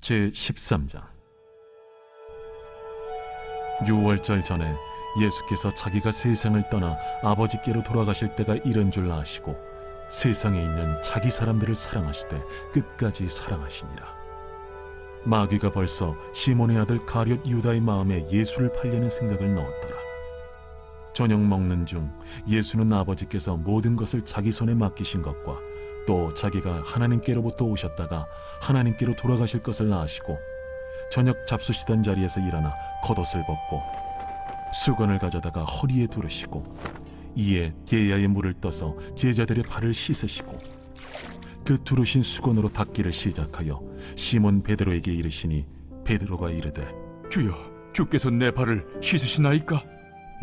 제13장. 유월절 전에 예수께서 자기가 세상을 떠나 아버지께로 돌아가실 때가 이른 줄 아시고 세상에 있는 자기 사람들을 사랑하시되 끝까지 사랑하시니라. 마귀가 벌써 시몬의 아들 가룟 유다의 마음에 예수를 팔려는 생각을 넣었더라. 저녁 먹는 중 예수는 아버지께서 모든 것을 자기 손에 맡기신 것과 또 자기가 하나님께로부터 오셨다가 하나님께로 돌아가실 것을 아시고 저녁 잡수시던 자리에서 일어나 겉옷을 벗고 수건을 가져다가 허리에 두르시고 이에 게야에 물을 떠서 제자들의 발을 씻으시고 그 두르신 수건으로 닦기를 시작하여 시몬 베드로에게 이르시니 베드로가 이르되 주여, 주께서 내 발을 씻으시나이까?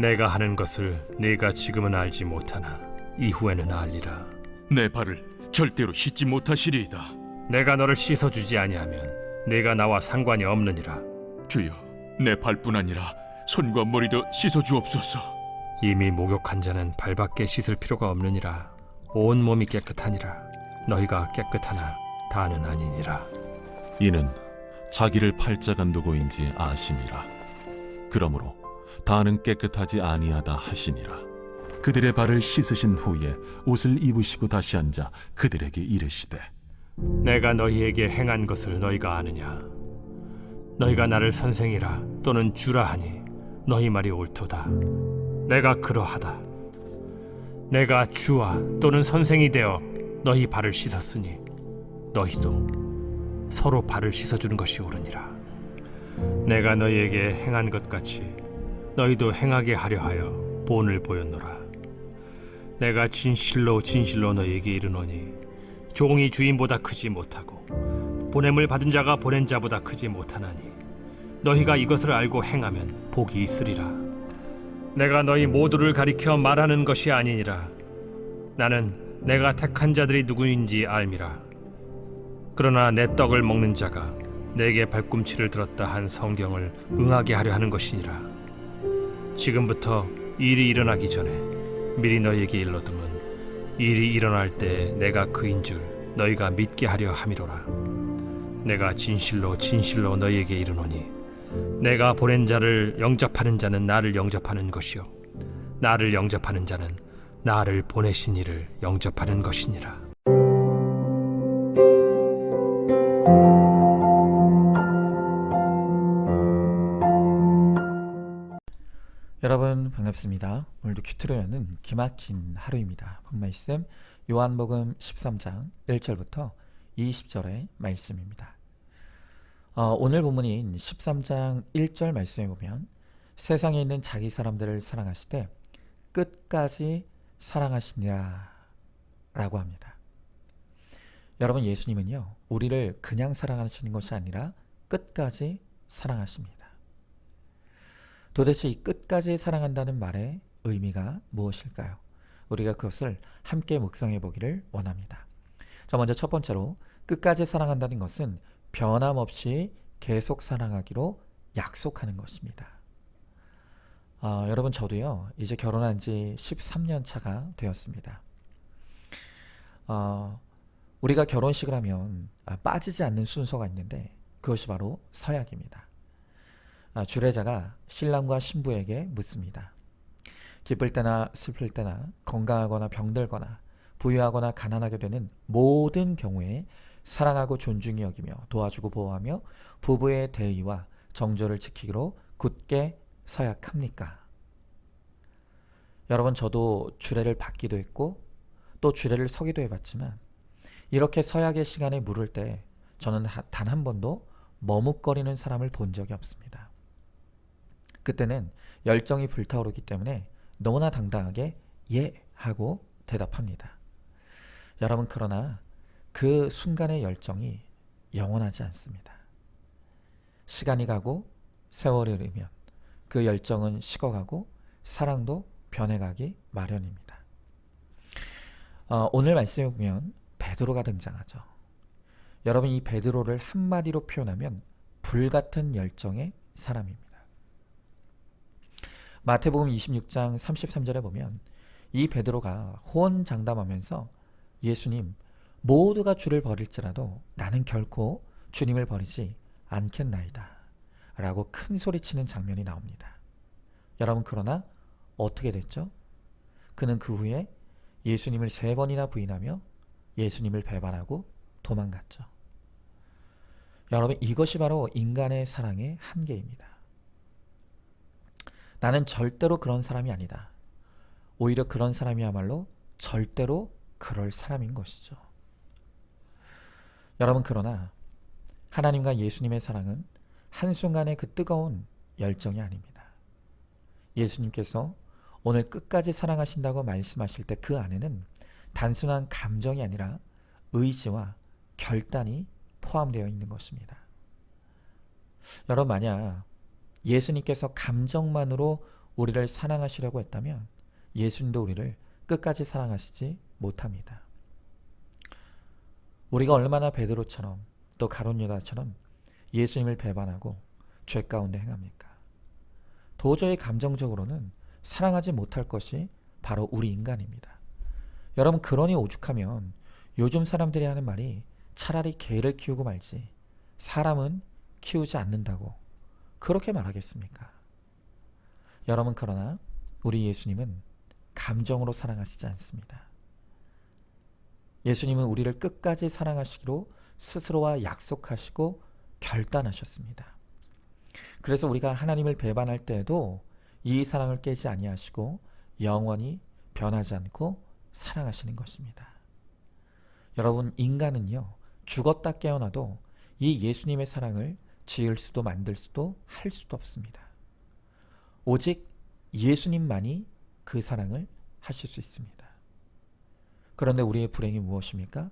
내가 하는 것을 네가 지금은 알지 못하나 이후에는 알리라. 내 발을 절대로 씻지 못하시리이다. 내가 너를 씻어주지 아니하면 네가 나와 상관이 없느니라. 주여, 내 발뿐 아니라 손과 머리도 씻어주옵소서. 이미 목욕한 자는 발밖에 씻을 필요가 없느니라. 온 몸이 깨끗하니라. 너희가 깨끗하나 다는 아니니라. 이는 자기를 팔자가 누구인지 아심이라. 그러므로 다는 깨끗하지 아니하다 하시니라. 그들의 발을 씻으신 후에 옷을 입으시고 다시 앉아 그들에게 이르시되 내가 너희에게 행한 것을 너희가 아느냐? 너희가 나를 선생이라 또는 주라 하니 너희 말이 옳도다. 내가 그러하다. 내가 주와 또는 선생이 되어 너희 발을 씻었으니 너희도 서로 발을 씻어주는 것이 옳으니라. 내가 너희에게 행한 것 같이 너희도 행하게 하려 하여 본을 보였노라. 내가 진실로 진실로 너희에게 이르노니 종이 주인보다 크지 못하고 보냄을 받은 자가 보낸 자보다 크지 못하나니 너희가 이것을 알고 행하면 복이 있으리라. 내가 너희 모두를 가리켜 말하는 것이 아니니라. 나는 내가 택한 자들이 누구인지 알미라. 그러나 내 떡을 먹는 자가 내게 발꿈치를 들었다 한 성경을 응하게 하려 하는 것이니라. 지금부터 일이 일어나기 전에 미리 너희에게 일러두면 일이 일어날 때 내가 그인 줄 너희가 믿게 하려 함이로라. 내가 진실로 진실로 너희에게 이르노니 내가 보낸 자를 영접하는 자는 나를 영접하는 것이요 나를 영접하는 자는 나를 보내신 이를 영접하는 것이니라. 여러분 반갑습니다. 오늘도 큐트로 여는 기막힌 하루입니다. 본말씀 요한복음 13장 1절부터 20절의 말씀입니다. 오늘 본문인 13장 1절 말씀에 보면 세상에 있는 자기 사람들을 사랑하시되 끝까지 사랑하시니라 라고 합니다. 여러분, 예수님은요 우리를 그냥 사랑하시는 것이 아니라 끝까지 사랑하십니다. 도대체 이 끝까지 사랑한다는 말의 의미가 무엇일까요? 우리가 그것을 함께 묵상해 보기를 원합니다. 자, 먼저 첫 번째로 끝까지 사랑한다는 것은 변함없이 계속 사랑하기로 약속하는 것입니다. 여러분, 저도요 이제 결혼한 지 13년 차가 되었습니다. 우리가 결혼식을 하면 빠지지 않는 순서가 있는데 그것이 바로 서약입니다. 주례자가 신랑과 신부에게 묻습니다. 기쁠 때나 슬플 때나 건강하거나 병들거나 부유하거나 가난하게 되는 모든 경우에 사랑하고 존중히 여기며 도와주고 보호하며 부부의 대의와 정조를 지키기로 굳게 서약합니까? 여러분, 저도 주례를 받기도 했고 또 주례를 서기도 해봤지만 이렇게 서약의 시간에 물을 때 저는 단 한 번도 머뭇거리는 사람을 본 적이 없습니다. 그때는 열정이 불타오르기 때문에 너무나 당당하게 예 하고 대답합니다. 여러분, 그러나 그 순간의 열정이 영원하지 않습니다. 시간이 가고 세월이 흐르면 그 열정은 식어가고 사랑도 변해가기 마련입니다. 오늘 말씀에 보면 베드로가 등장하죠. 여러분, 이 베드로를 한마디로 표현하면 불같은 열정의 사람입니다. 마태복음 26장 33절에 보면 이 베드로가 호언장담하면서 예수님, 모두가 주를 버릴지라도 나는 결코 주님을 버리지 않겠나이다 라고 큰 소리치는 장면이 나옵니다. 여러분, 그러나 어떻게 됐죠? 그는 그 후에 예수님을 3번이나 부인하며 예수님을 배반하고 도망갔죠. 여러분, 이것이 바로 인간의 사랑의 한계입니다. 나는 절대로 그런 사람이 아니다. 오히려 그런 사람이야말로 절대로 그럴 사람인 것이죠. 여러분, 그러나 하나님과 예수님의 사랑은 한순간의 그 뜨거운 열정이 아닙니다. 예수님께서 오늘 끝까지 사랑하신다고 말씀하실 때 그 안에는 단순한 감정이 아니라 의지와 결단이 포함되어 있는 것입니다. 여러분, 만약 예수님께서 감정만으로 우리를 사랑하시려고 했다면 예수님도 우리를 끝까지 사랑하시지 못합니다. 우리가 얼마나 베드로처럼 또 가룟 유다처럼 예수님을 배반하고 죄 가운데 행합니까? 도저히 감정적으로는 사랑하지 못할 것이 바로 우리 인간입니다. 여러분, 그러니 오죽하면 요즘 사람들이 하는 말이 차라리 개를 키우고 말지 사람은 키우지 않는다고 그렇게 말하겠습니까? 여러분, 그러나 우리 예수님은 감정으로 사랑하시지 않습니다. 예수님은 우리를 끝까지 사랑하시기로 스스로와 약속하시고 결단하셨습니다. 그래서 우리가 하나님을 배반할 때에도 이 사랑을 깨지 아니하시고 영원히 변하지 않고 사랑하시는 것입니다. 여러분, 인간은요, 죽었다 깨어나도 이 예수님의 사랑을 지을 수도 만들 수도 할 수도 없습니다. 오직 예수님만이 그 사랑을 하실 수 있습니다. 그런데 우리의 불행이 무엇입니까?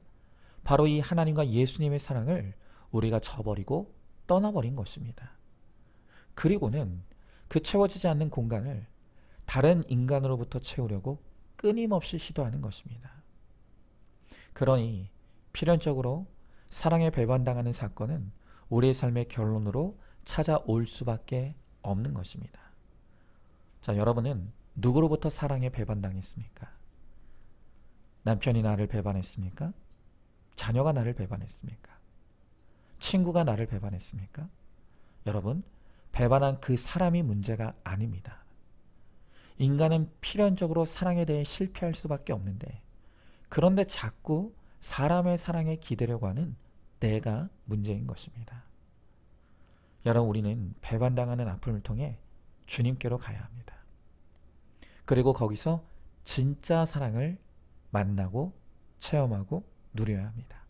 바로 이 하나님과 예수님의 사랑을 우리가 저버리고 떠나버린 것입니다. 그리고는 그 채워지지 않는 공간을 다른 인간으로부터 채우려고 끊임없이 시도하는 것입니다. 그러니 필연적으로 사랑에 배반당하는 사건은 우리의 삶의 결론으로 찾아올 수밖에 없는 것입니다. 자, 여러분은 누구로부터 사랑에 배반당했습니까? 남편이 나를 배반했습니까? 자녀가 나를 배반했습니까? 친구가 나를 배반했습니까? 여러분, 배반한 그 사람이 문제가 아닙니다. 인간은 필연적으로 사랑에 대해 실패할 수밖에 없는데, 그런데 자꾸 사람의 사랑에 기대려고 하는 내가 문제인 것입니다. 여러분, 우리는 배반당하는 아픔을 통해 주님께로 가야 합니다. 그리고 거기서 진짜 사랑을 만나고 체험하고 누려야 합니다.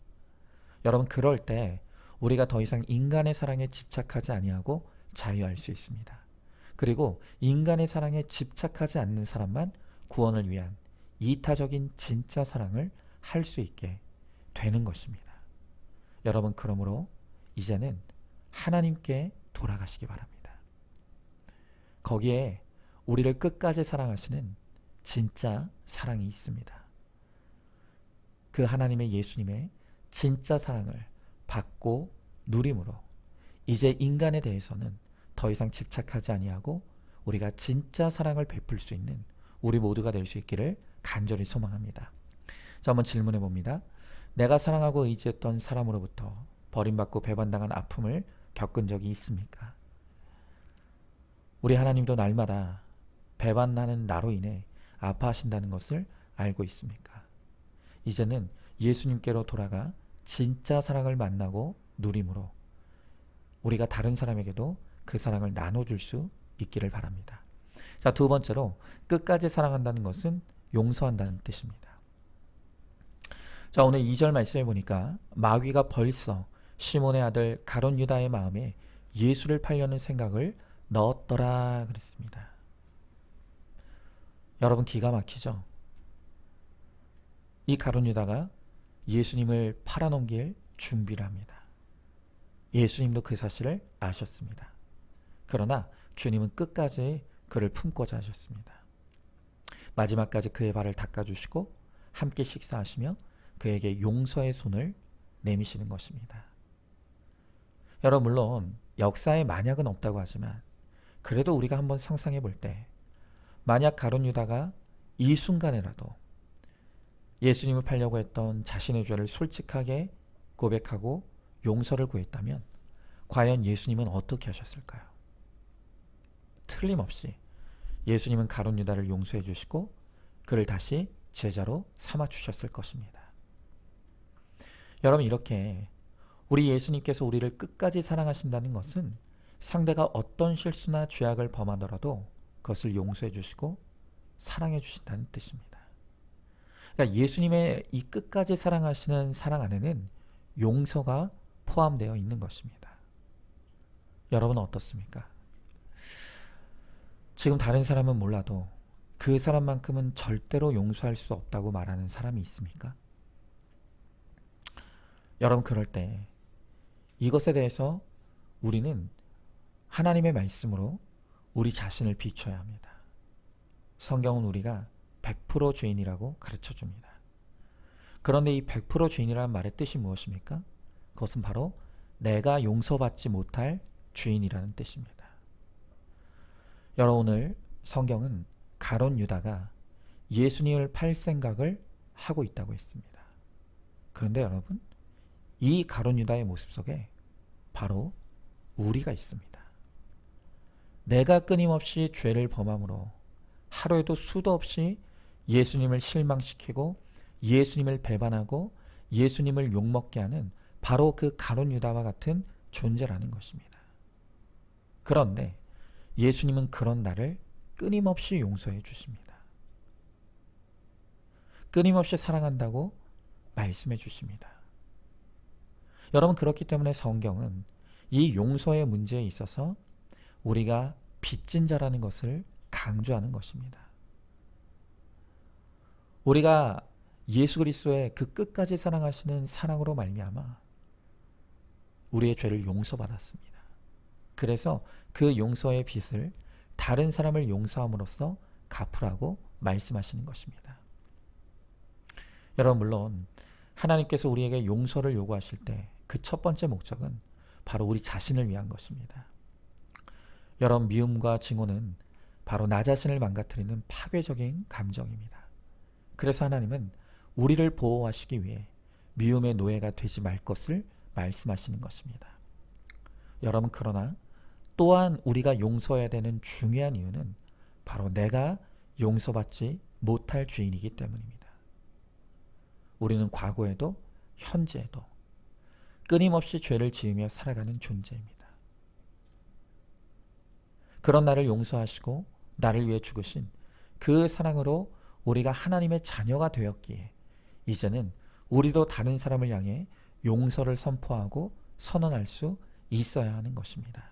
여러분, 그럴 때 우리가 더 이상 인간의 사랑에 집착하지 아니하고 자유할 수 있습니다. 그리고 인간의 사랑에 집착하지 않는 사람만 구원을 위한 이타적인 진짜 사랑을 할 수 있게 되는 것입니다. 여러분, 그러므로 이제는 하나님께 돌아가시기 바랍니다. 거기에 우리를 끝까지 사랑하시는 진짜 사랑이 있습니다. 그 하나님의 예수님의 진짜 사랑을 받고 누림으로 이제 인간에 대해서는 더 이상 집착하지 아니하고 우리가 진짜 사랑을 베풀 수 있는 우리 모두가 될 수 있기를 간절히 소망합니다. 자, 한번 질문해 봅니다. 내가 사랑하고 의지했던 사람으로부터 버림받고 배반당한 아픔을 겪은 적이 있습니까? 우리 하나님도 날마다 배반하는 나로 인해 아파하신다는 것을 알고 있습니까? 이제는 예수님께로 돌아가 진짜 사랑을 만나고 누림으로 우리가 다른 사람에게도 그 사랑을 나눠줄 수 있기를 바랍니다. 자, 두 번째로 끝까지 사랑한다는 것은 용서한다는 뜻입니다. 자, 오늘 2절 말씀해 보니까 마귀가 벌써 시몬의 아들 가룟 유다의 마음에 예수를 팔려는 생각을 넣었더라 그랬습니다. 여러분, 기가 막히죠? 이 가룟 유다가 예수님을 팔아넘길 준비를 합니다. 예수님도 그 사실을 아셨습니다. 그러나 주님은 끝까지 그를 품고자 하셨습니다. 마지막까지 그의 발을 닦아주시고 함께 식사하시며 그에게 용서의 손을 내미시는 것입니다. 여러분, 물론 역사에 만약은 없다고 하지만 그래도 우리가 한번 상상해 볼 때 만약 가룟 유다가 이 순간에라도 예수님을 팔려고 했던 자신의 죄를 솔직하게 고백하고 용서를 구했다면 과연 예수님은 어떻게 하셨을까요? 틀림없이 예수님은 가룟 유다를 용서해 주시고 그를 다시 제자로 삼아 주셨을 것입니다. 여러분, 이렇게 우리 예수님께서 우리를 끝까지 사랑하신다는 것은 상대가 어떤 실수나 죄악을 범하더라도 그것을 용서해 주시고 사랑해 주신다는 뜻입니다. 그러니까 예수님의 이 끝까지 사랑하시는 사랑 안에는 용서가 포함되어 있는 것입니다. 여러분은 어떻습니까? 지금 다른 사람은 몰라도 그 사람만큼은 절대로 용서할 수 없다고 말하는 사람이 있습니까? 여러분, 그럴 때 이것에 대해서 우리는 하나님의 말씀으로 우리 자신을 비춰야 합니다. 성경은 우리가 100% 죄인이라고 가르쳐 줍니다. 그런데 이 100% 죄인이라는 말의 뜻이 무엇입니까? 그것은 바로 내가 용서받지 못할 죄인이라는 뜻입니다. 여러분, 오늘 성경은 가룟 유다가 예수님을 팔 생각을 하고 있다고 했습니다. 그런데 여러분, 이 가룟 유다의 모습 속에 바로 우리가 있습니다. 내가 끊임없이 죄를 범함으로 하루에도 수도 없이 예수님을 실망시키고 예수님을 배반하고 예수님을 욕먹게 하는 바로 그 가룟 유다와 같은 존재라는 것입니다. 그런데 예수님은 그런 나를 끊임없이 용서해 주십니다. 끊임없이 사랑한다고 말씀해 주십니다. 여러분, 그렇기 때문에 성경은 이 용서의 문제에 있어서 우리가 빚진 자라는 것을 강조하는 것입니다. 우리가 예수 그리스도의 그 끝까지 사랑하시는 사랑으로 말미암아 우리의 죄를 용서받았습니다. 그래서 그 용서의 빚을 다른 사람을 용서함으로써 갚으라고 말씀하시는 것입니다. 여러분, 물론 하나님께서 우리에게 용서를 요구하실 때 그 첫 번째 목적은 바로 우리 자신을 위한 것입니다. 여러분, 미움과 증오는 바로 나 자신을 망가뜨리는 파괴적인 감정입니다. 그래서 하나님은 우리를 보호하시기 위해 미움의 노예가 되지 말 것을 말씀하시는 것입니다. 여러분, 그러나 또한 우리가 용서해야 되는 중요한 이유는 바로 내가 용서받지 못할 죄인이기 때문입니다. 우리는 과거에도 현재에도 끊임없이 죄를 지으며 살아가는 존재입니다. 그런 나를 용서하시고 나를 위해 죽으신 그 사랑으로 우리가 하나님의 자녀가 되었기에 이제는 우리도 다른 사람을 향해 용서를 선포하고 선언할 수 있어야 하는 것입니다.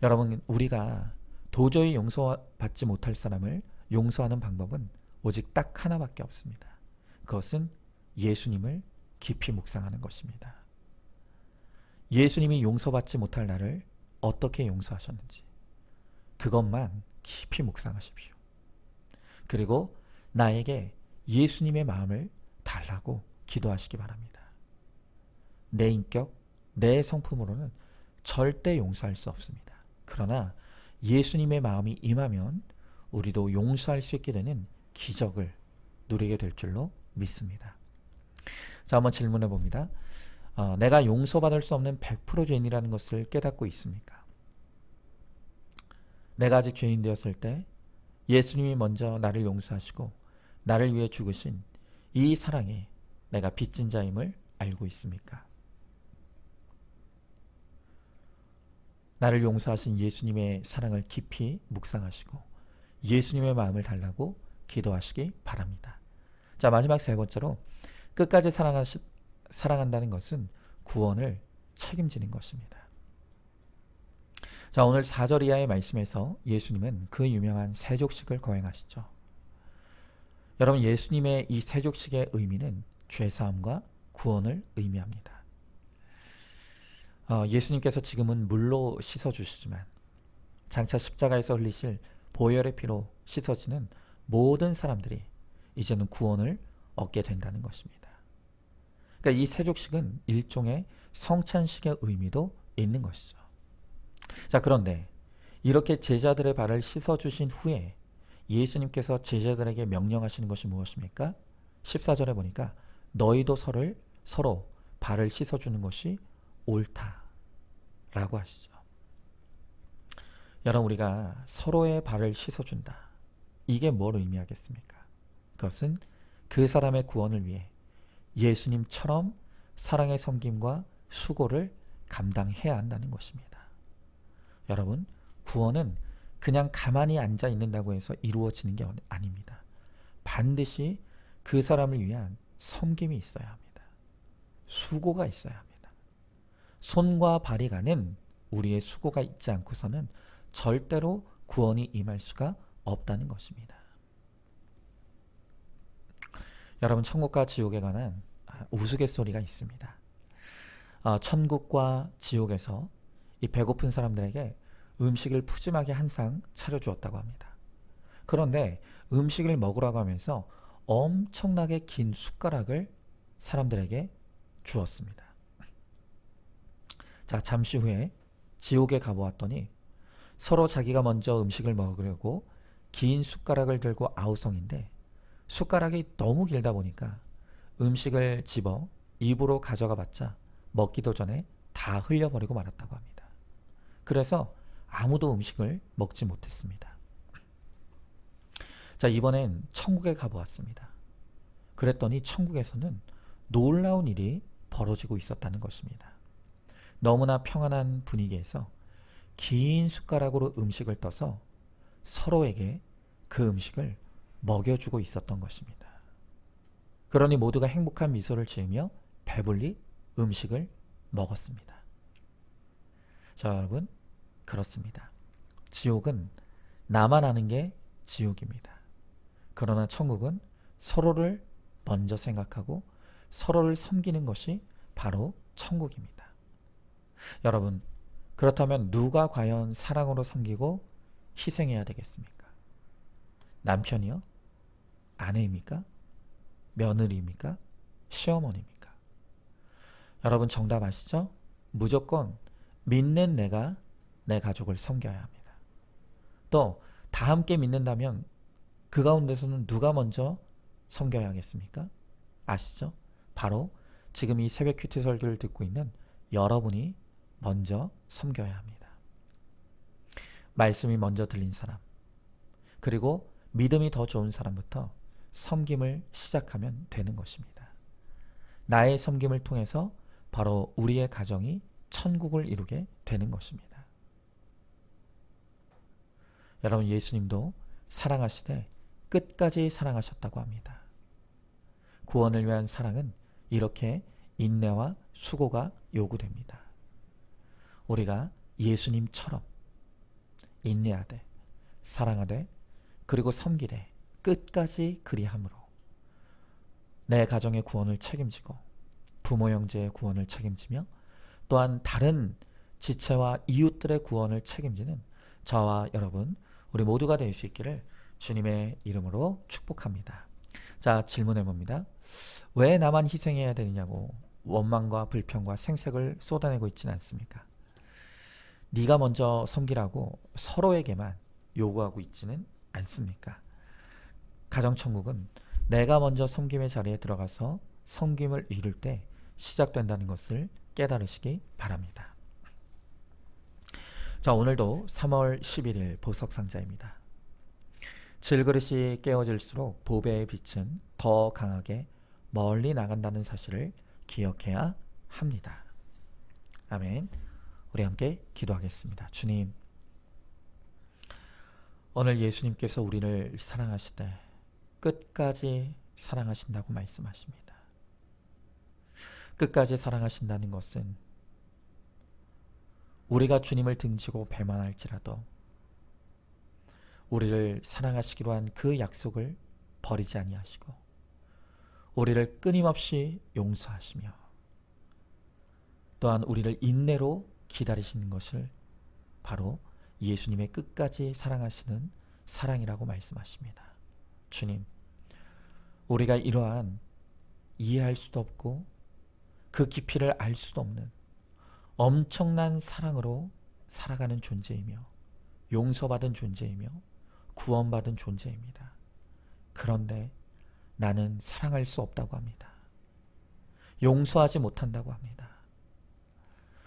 여러분, 우리가 도저히 용서받지 못할 사람을 용서하는 방법은 오직 딱 하나밖에 없습니다. 그것은 예수님을 깊이 묵상하는 것입니다. 예수님이 용서받지 못할 나를 어떻게 용서하셨는지 그것만 깊이 묵상하십시오. 그리고 나에게 예수님의 마음을 달라고 기도하시기 바랍니다. 내 인격, 내 성품으로는 절대 용서할 수 없습니다. 그러나 예수님의 마음이 임하면 우리도 용서할 수 있게 되는 기적을 누리게 될 줄로 믿습니다. 자, 한번 질문해 봅니다. 내가 용서받을 수 없는 100% 죄인이라는 것을 깨닫고 있습니까? 내가 아직 죄인 되었을 때 예수님이 먼저 나를 용서하시고 나를 위해 죽으신 이 사랑에 내가 빚진 자임을 알고 있습니까? 나를 용서하신 예수님의 사랑을 깊이 묵상하시고 예수님의 마음을 달라고 기도하시기 바랍니다. 자, 마지막 세 번째로 끝까지 사랑한다는 것은 구원을 책임지는 것입니다. 자, 오늘 4절 이하의 말씀에서 예수님은 그 유명한 세족식을 거행하시죠. 여러분, 예수님의 이 세족식의 의미는 죄사함과 구원을 의미합니다. 예수님께서 지금은 물로 씻어주시지만 장차 십자가에서 흘리실 보혈의 피로 씻어지는 모든 사람들이 이제는 구원을 얻게 된다는 것입니다. 그러니까 이 세족식은 일종의 성찬식의 의미도 있는 것이죠. 자, 그런데 이렇게 제자들의 발을 씻어주신 후에 예수님께서 제자들에게 명령하시는 것이 무엇입니까? 14절에 보니까 너희도 서로 발을 씻어주는 것이 옳다 라고 하시죠. 여러분, 우리가 서로의 발을 씻어준다. 이게 뭘 의미하겠습니까? 그것은 그 사람의 구원을 위해 예수님처럼 사랑의 섬김과 수고를 감당해야 한다는 것입니다. 여러분, 구원은 그냥 가만히 앉아 있는다고 해서 이루어지는 게 아닙니다. 반드시 그 사람을 위한 섬김이 있어야 합니다. 수고가 있어야 합니다. 손과 발이 가는 우리의 수고가 있지 않고서는 절대로 구원이 임할 수가 없다는 것입니다. 여러분, 천국과 지옥에 관한 우스갯소리가 있습니다. 천국과 지옥에서 이 배고픈 사람들에게 음식을 푸짐하게 한 상 차려주었다고 합니다. 그런데 음식을 먹으라고 하면서 엄청나게 긴 숟가락을 사람들에게 주었습니다. 자, 잠시 후에 지옥에 가보았더니 서로 자기가 먼저 음식을 먹으려고 긴 숟가락을 들고 아우성인데, 숟가락이 너무 길다 보니까 음식을 집어 입으로 가져가 봤자 먹기도 전에 다 흘려버리고 말았다고 합니다. 그래서 아무도 음식을 먹지 못했습니다. 자, 이번엔 천국에 가보았습니다. 그랬더니 천국에서는 놀라운 일이 벌어지고 있었다는 것입니다. 너무나 평안한 분위기에서 긴 숟가락으로 음식을 떠서 서로에게 그 음식을 먹여주고 있었던 것입니다. 그러니 모두가 행복한 미소를 지으며 배불리 음식을 먹었습니다. 자, 여러분, 그렇습니다. 지옥은 나만 아는 게 지옥입니다. 그러나 천국은 서로를 먼저 생각하고 서로를 섬기는 것이 바로 천국입니다. 여러분, 그렇다면 누가 과연 사랑으로 섬기고 희생해야 되겠습니까? 남편이요? 아내입니까? 며느리입니까? 시어머니입니까? 여러분, 정답 아시죠? 무조건 믿는 내가 내 가족을 섬겨야 합니다. 또 다 함께 믿는다면 그 가운데서는 누가 먼저 섬겨야 하겠습니까? 아시죠? 바로 지금 이 새벽 큐티 설교를 듣고 있는 여러분이 먼저 섬겨야 합니다. 말씀이 먼저 들린 사람, 그리고 믿음이 더 좋은 사람부터 섬김을 시작하면 되는 것입니다. 나의 섬김을 통해서 바로 우리의 가정이 천국을 이루게 되는 것입니다. 여러분, 예수님도 사랑하시되 끝까지 사랑하셨다고 합니다. 구원을 위한 사랑은 이렇게 인내와 수고가 요구됩니다. 우리가 예수님처럼 인내하되 사랑하되 그리고 섬기되 끝까지 그리함으로 내 가정의 구원을 책임지고 부모 형제의 구원을 책임지며 또한 다른 지체와 이웃들의 구원을 책임지는 저와 여러분, 우리 모두가 될 수 있기를 주님의 이름으로 축복합니다. 자, 질문해 봅니다. 왜 나만 희생해야 되느냐고 원망과 불평과 생색을 쏟아내고 있지는 않습니까? 네가 먼저 섬기라고 서로에게만 요구하고 있지는 않습니까? 가정천국은 내가 먼저 섬김의 자리에 들어가서 섬김을 이룰 때 시작된다는 것을 깨달으시기 바랍니다. 자, 오늘도 3월 11일 보석상자입니다. 질그릇이 깨어질수록 보배의 빛은 더 강하게 멀리 나간다는 사실을 기억해야 합니다. 아멘. 우리 함께 기도하겠습니다. 주님, 오늘 예수님께서 우리를 사랑하시되 끝까지 사랑하신다고 말씀하십니다. 끝까지 사랑하신다는 것은 우리가 주님을 등지고 배만할지라도 우리를 사랑하시기로 한 그 약속을 버리지 아니하시고 우리를 끊임없이 용서하시며 또한 우리를 인내로 기다리시는 것을 바로 예수님의 끝까지 사랑하시는 사랑이라고 말씀하십니다. 주님, 우리가 이러한 이해할 수도 없고 그 깊이를 알 수도 없는 엄청난 사랑으로 살아가는 존재이며 용서받은 존재이며 구원받은 존재입니다. 그런데 나는 사랑할 수 없다고 합니다. 용서하지 못한다고 합니다.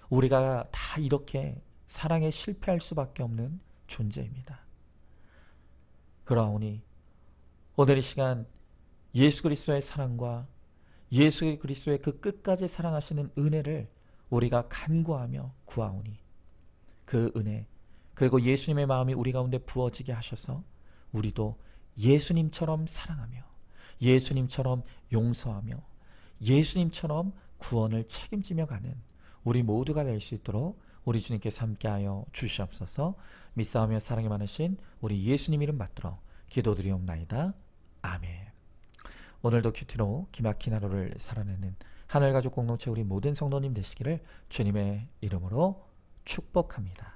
우리가 다 이렇게 사랑에 실패할 수밖에 없는 존재입니다. 그러하오니 오늘 이 시간 예수 그리스도의 사랑과 예수 그리스도의 그 끝까지 사랑하시는 은혜를 우리가 간구하며 구하오니 그 은혜 그리고 예수님의 마음이 우리 가운데 부어지게 하셔서 우리도 예수님처럼 사랑하며 예수님처럼 용서하며 예수님처럼 구원을 책임지며 가는 우리 모두가 될 수 있도록 우리 주님께서 함께하여 주시옵소서. 믿사오며 사랑이 많으신 우리 예수님 이름 받들어 기도드리옵나이다. 아멘. 오늘도 큐티로 기막힌 하루를 살아내는 하늘가족 공동체 우리 모든 성도님 되시기를 주님의 이름으로 축복합니다.